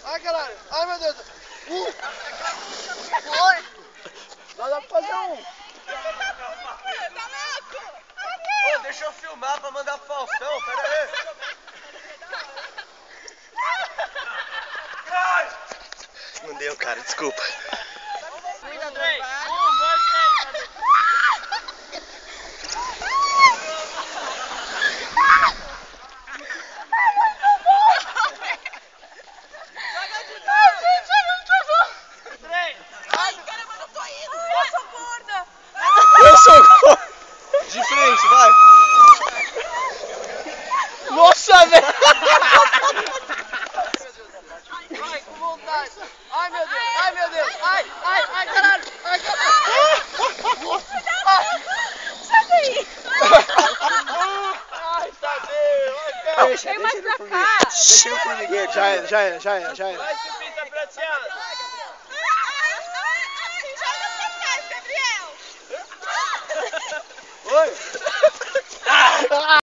Ai, caralho. Ai, meu Deus. Foi. Dá pra fazer um. Tá louco? Ô, deixa eu filmar pra mandar pro Faustão, pera aí. Não deu, cara, desculpa. 3, 1, 2, 3. Eu sou gordo! De frente, vai! Nossa, velho! Vai, com vontade! Ai, meu Deus! Ai, meu Deus! Ai, caralho! Ai, caralho! Sai daí! Ai, Tadeu! Ai, cara! Vem mais pra cá! Deixa eu formigueiro, já era. Vai, Supita prateada!